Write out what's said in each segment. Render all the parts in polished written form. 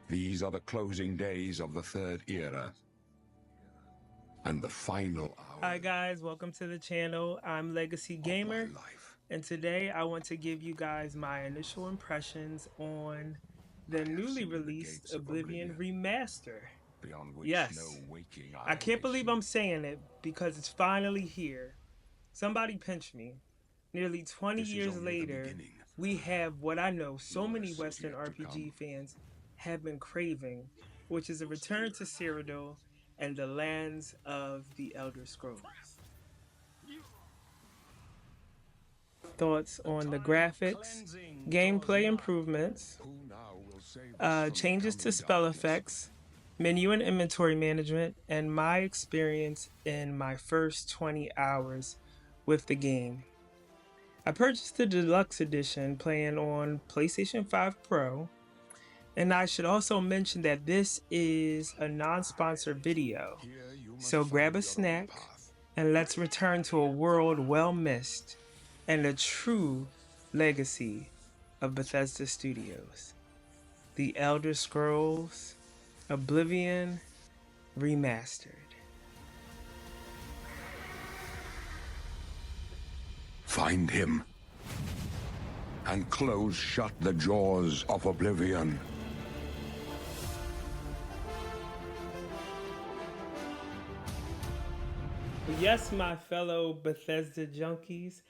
These are the closing days of the third era, and the final Hi hours guys, welcome to the channel. I'm Legacy of my Gamer, life. and today I want to give you guys my initial impressions on the I have newly seen the released gates of Oblivion Oblivion, Remaster. beyond which no Yes, waking I eye can't may believe see. I'm saying it because it's finally here. Somebody pinch me. Nearly 20 This is years only the later, beginning. we have what I know so many Worse is Western yet to come. RPG fans have been craving, which is a return to Cyrodiil and the lands of the Elder Scrolls. Thoughts on the graphics, gameplay improvements, Who now will save us from the changes to coming spell darkness? effects, menu and inventory management, and my experience in my first 20 hours with the game. I purchased the deluxe edition playing on PlayStation 5 Pro, and I should also mention that this is a non sponsored video. Here you must So grab find a your own snack path. and let's return to a world well missed and a true legacy of Bethesda Studios. The Elder Scrolls Oblivion Remastered. Find him, and close shut the jaws of Oblivion. Yes, my fellow Bethesda junkies,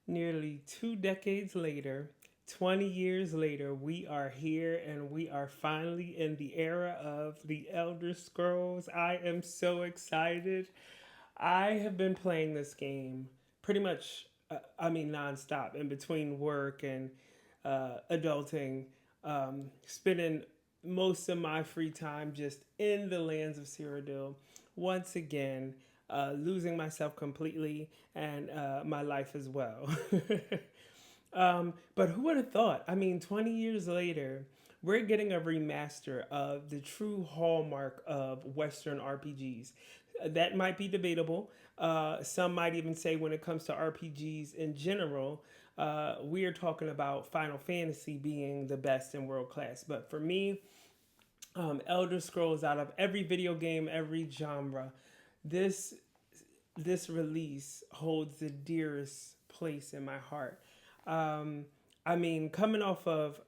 nearly 2 decades later, 20 years later, we are here and we are finally in the era of the Elder Scrolls. I am so excited. I have been playing this game pretty much, nonstop in between work and adulting, spending most of my free time just in the lands of Cyrodiil. Once again, losing myself completely and my life as well. But who would have thought? I mean, 20 years later, we're getting a remaster of the true hallmark of Western RPGs. That might be debatable. Some might even say, when it comes to RPGs in general, we are talking about Final Fantasy being the best in world class. But for me, Elder Scrolls, out of every video game, every genre, this this release holds the dearest place in my heart. Um, Coming off of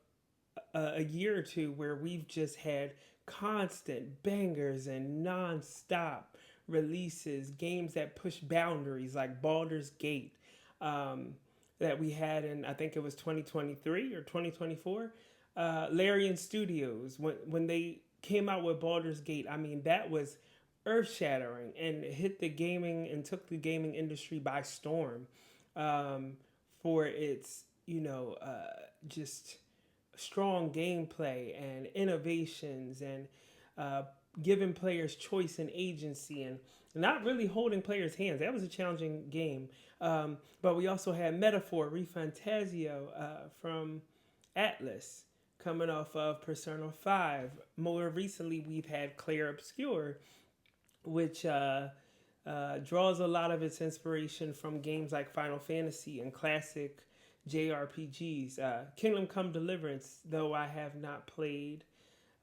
a year or two where we've just had constant bangers and non-stop releases, games that push boundaries like Baldur's Gate, um, that we had in, I think it was 2023 or 2024. Larian Studios, when they came out with Baldur's Gate, I mean, that was earth shattering and hit the gaming and took the gaming industry by storm, um, for its, just strong gameplay and innovations and uh, giving players choice and agency and not really holding players' hands. That was a challenging game. But we also had Metaphor Refantasio from Atlas coming off of Persona 5. More recently, we've had Clair Obscure, which draws a lot of its inspiration from games like Final Fantasy and classic JRPGs. Kingdom Come Deliverance, though I have not played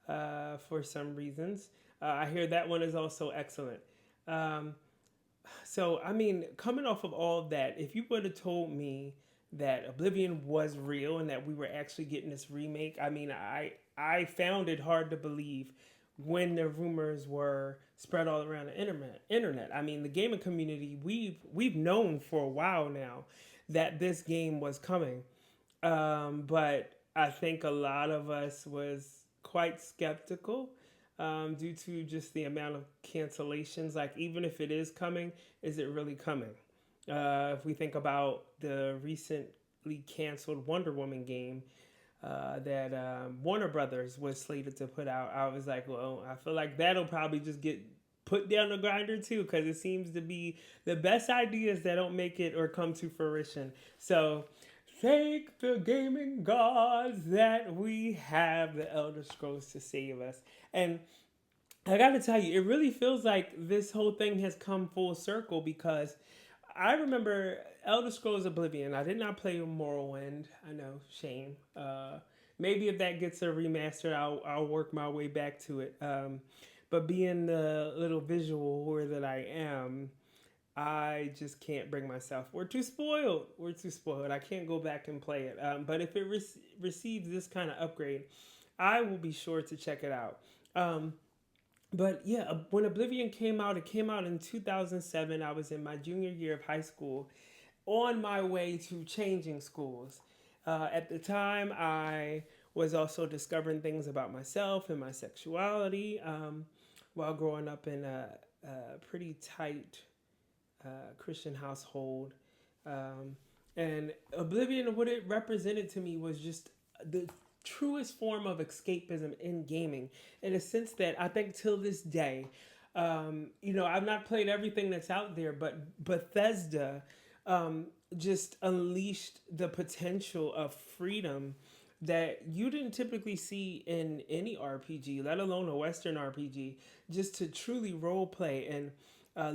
for some reasons, I hear that one is also excellent. Um, Coming off of all of that, if you would have told me that Oblivion was real and that we were actually getting this remake, I found it hard to believe when the rumors were spread all around the internet. I mean, the gaming community, we've known for a while now that this game was coming, but I think a lot of us was quite skeptical, due to just the amount of cancellations. Like, even if it is coming, is it really coming? If we think about the recently canceled Wonder Woman game that Warner Brothers was slated to put out, I was like, well, I feel like that'll probably just get put down the grinder too, because it seems to be the best ideas that don't make it or come to fruition. So thank the gaming gods that we have the Elder Scrolls to save us. And I gotta tell you, it really feels like this whole thing has come full circle, because I remember Elder Scrolls Oblivion. I did not play Morrowind. I know, shame. maybe if that gets a remaster, I'll work my way back to it. But being the little visual whore that I am, I just can't bring myself. We're too spoiled. We're too spoiled. I can't go back and play it. But if it receives this kind of upgrade, I will be sure to check it out. Um, but yeah, when Oblivion came out, it came out in 2007. I was in my junior year of high school, on my way to changing schools. At the time, I was also discovering things about myself and my sexuality while growing up in a pretty tight Christian household. Um, and Oblivion, what it represented to me was just the truest form of escapism in gaming, in a sense that I think till this day, I've not played everything that's out there, but Bethesda just unleashed the potential of freedom that you didn't typically see in any RPG, let alone a Western RPG, just to truly role play and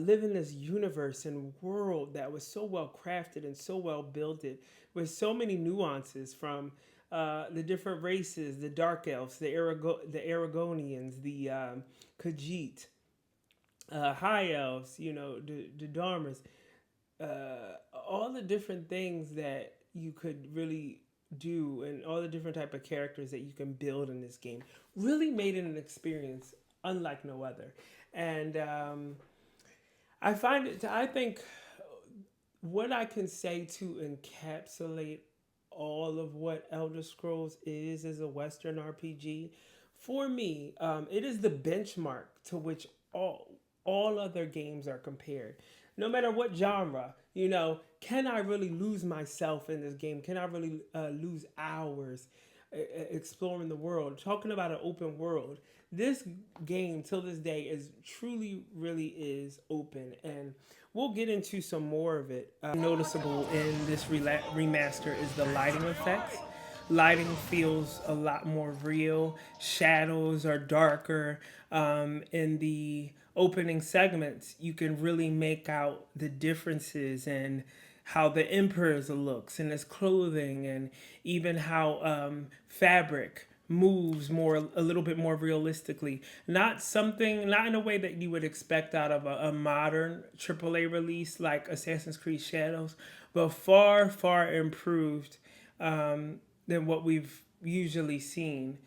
live in this universe and world that was so well crafted and so well built, with so many nuances from the different races, the Dark Elves, the Aragonians, the Khajiit, High Elves, the Dharmas, all the different things that you could really do, and all the different type of characters that you can build in this game really made it an experience unlike no other. And I think what I can say to encapsulate all of what Elder Scrolls is as a Western RPG, for me, it is the benchmark to which all other games are compared. No matter what genre, can I really lose myself in this game? Can I really lose hours exploring the world? Talking about an open world, this game till this day is truly, really is open, and we'll get into some more of it. Noticeable in this remaster is the lighting effects. Lighting feels a lot more real. Shadows are darker. In the opening segments, you can really make out the differences and how the Emperor's looks and his clothing, and even how fabric moves a little bit more realistically. Not in a way that you would expect out of a modern AAA release like Assassin's Creed Shadows, but far, far improved than what we've usually seen.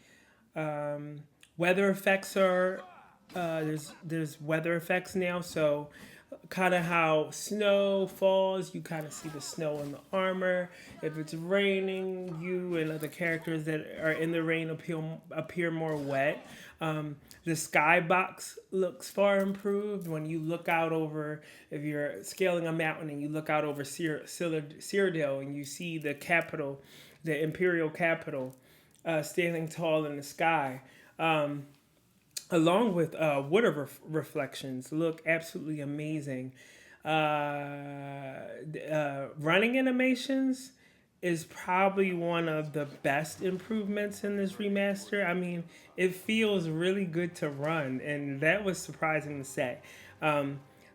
Weather effects are there's weather effects now, so kind of how snow falls, you kind of see the snow on the armor. If it's raining, you and other characters that are in the rain appear more wet. The skybox looks far improved when you look out over, if you're scaling a mountain and you look out over Cyrodiil and you see the capital, the imperial capital, standing tall in the sky. Along with water reflections, look absolutely amazing. Running animations is probably one of the best improvements in this remaster. I mean, it feels really good to run, and that was surprising to say.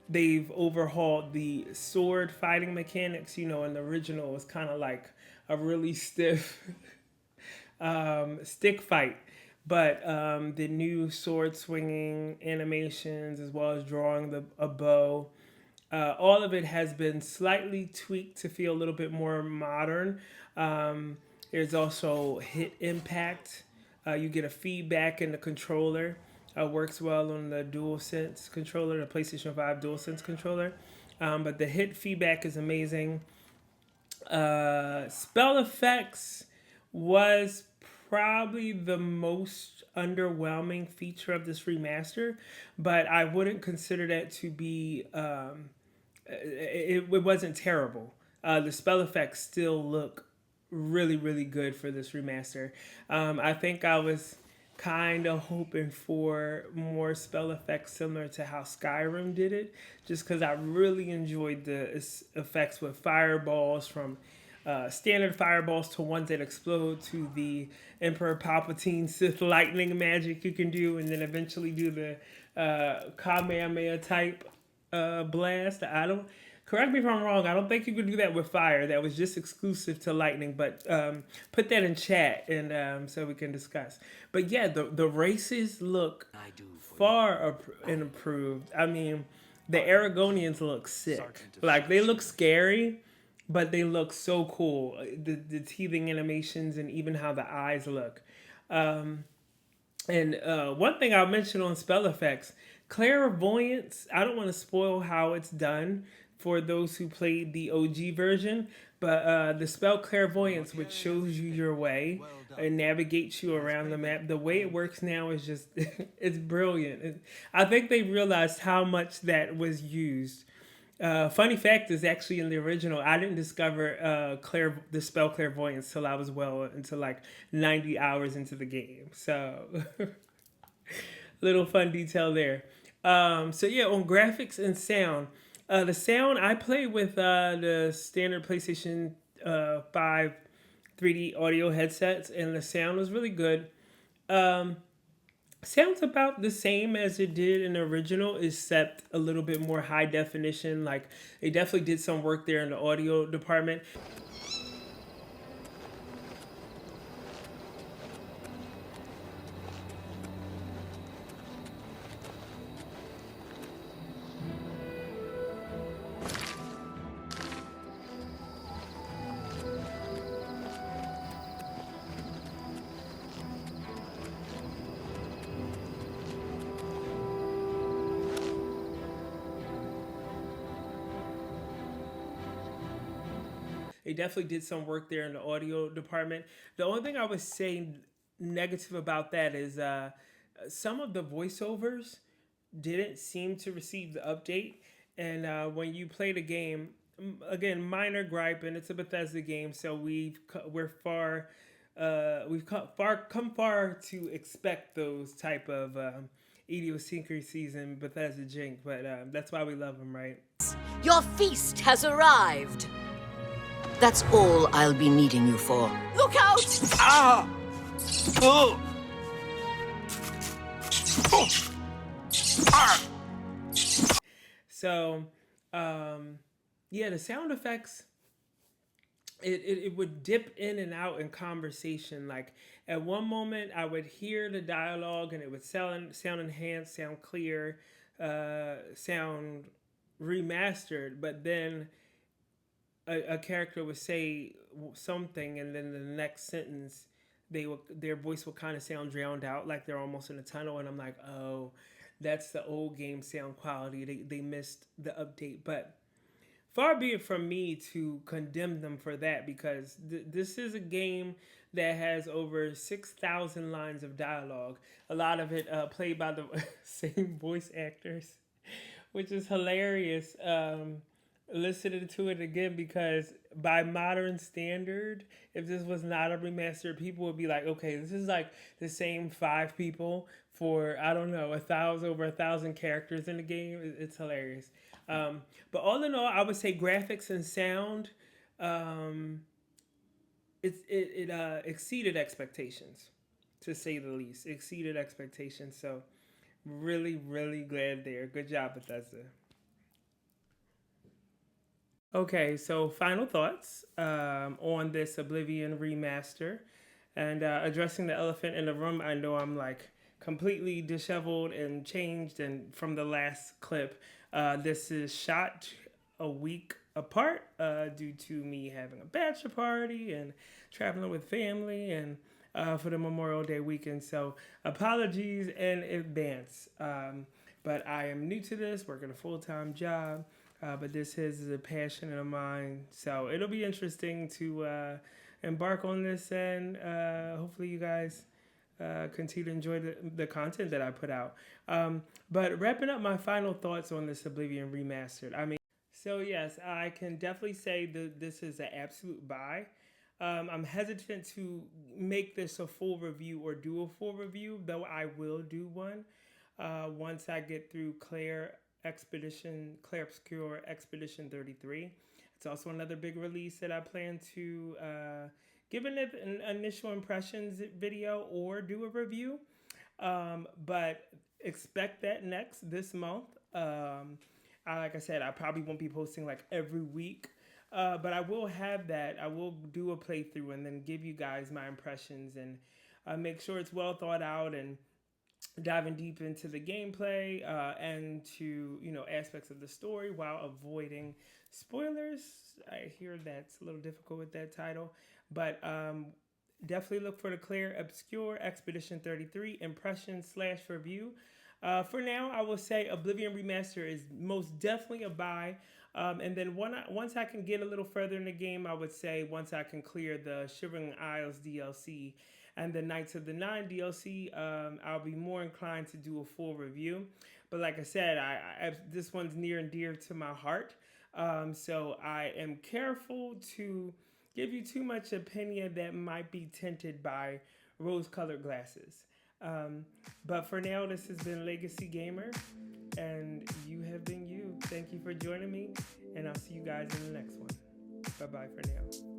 They've overhauled the sword fighting mechanics. In the original, it was kind of like a really stiff stick fight. But the new sword swinging animations, as well as drawing a bow, all of it has been slightly tweaked to feel a little bit more modern. There's also hit impact. You get a feedback in the controller. Works well on the DualSense controller, the PlayStation 5 DualSense controller. But the hit feedback is amazing. Spell effects was probably the most underwhelming feature of this remaster, but I wouldn't consider that to be it wasn't terrible. The spell effects still look really, really good for this remaster. I think I was kind of hoping for more spell effects similar to how Skyrim did it, just because I really enjoyed the effects with fireballs, from standard fireballs to ones that explode, to the Emperor Palpatine Sith lightning magic you can do, and then eventually do the Kamehameha type blast. Correct me if I'm wrong. I don't think you could do that with fire. That was just exclusive to lightning. But put that in chat and so we can discuss. But yeah, the races look far improved. I mean, the Aragonians look sick. Like they look scary, but they look so cool. The teething animations and even how the eyes look. And one thing I'll mention on spell effects, clairvoyance. I don't want to spoil how it's done for those who played the OG version, but the spell clairvoyance, which shows you your way and navigates you around the map, the way it works now is just it's brilliant. I think they realized how much that was used. Funny fact is actually in the original, I didn't discover the spell clairvoyance till I was well into like 90 hours into the game. So, little fun detail there. So yeah, on graphics and sound, the sound I play with the standard PlayStation 5 3D audio headsets, and the sound was really good. Sounds about the same as it did in the original, except a little bit more high definition. Like they definitely did some work there in the audio department. They definitely did some work there in the audio department. The only thing I would say negative about that is some of the voiceovers didn't seem to receive the update. And when you play the game, again, minor gripe, and it's a Bethesda game, so we've come far to expect those type of idiosyncrasies in Bethesda Jink, but that's why we love them, right? Your feast has arrived. That's all I'll be needing you for. Look out! Ah! Oh! Oh! Ah! So, yeah, the sound effects, it would dip in and out in conversation. Like at one moment, I would hear the dialogue and it would sound enhanced, sound clear, sound remastered, but then a character would say something, and then the next sentence, their voice would kind of sound drowned out, like they're almost in a tunnel. And I'm like, oh, that's the old game sound quality. They missed the update, but far be it from me to condemn them for that, because this is a game that has over 6,000 lines of dialogue. A lot of it played by the same voice actors, which is hilarious. Listening to it again, because by modern standard, if this was not a remaster, people would be like, okay, this is like the same 5 people for, I don't know, over 1,000 characters in the game. It's hilarious. But all in all, I would say graphics and sound, it exceeded expectations, to say the least. Exceeded expectations. So really, really glad there. Good job, Bethesda. Okay, so final thoughts on this Oblivion remaster, and addressing the elephant in the room. I know I'm like completely disheveled and changed, and from the last clip, this is shot a week apart due to me having a bachelor party and traveling with family, and for the Memorial Day weekend. So apologies in advance. But I am new to this, working a full-time job. But this is a passion of mine, so it'll be interesting to embark on this, and hopefully you guys continue to enjoy the content that I put out. But wrapping up my final thoughts on this Oblivion Remastered. I mean, so yes, I can definitely say that this is an absolute buy. I'm hesitant to make this a full review or do a full review, though I will do one once I get through Clair Obscure Expedition 33. It's also another big release that I plan to give an initial impressions video or do a review. But expect that this month. like I said, I probably won't be posting like every week, but I will have that. I will do a playthrough and then give you guys my impressions and make sure it's well thought out and diving deep into the gameplay and to aspects of the story while avoiding spoilers. I hear that's a little difficult with that title, but definitely look for the Clear Obscure Expedition 33 impression/review. For now, I will say Oblivion Remaster is most definitely a buy. And then once I can get a little further in the game, I would say once I can clear the Shivering Isles DLC and the Knights of the Nine DLC, I'll be more inclined to do a full review. But like I said, this one's near and dear to my heart. So I am careful to give you too much opinion that might be tinted by rose-colored glasses. But for now, this has been Legacy Gamer, and you have been you. Thank you for joining me, and I'll see you guys in the next one. Bye-bye for now.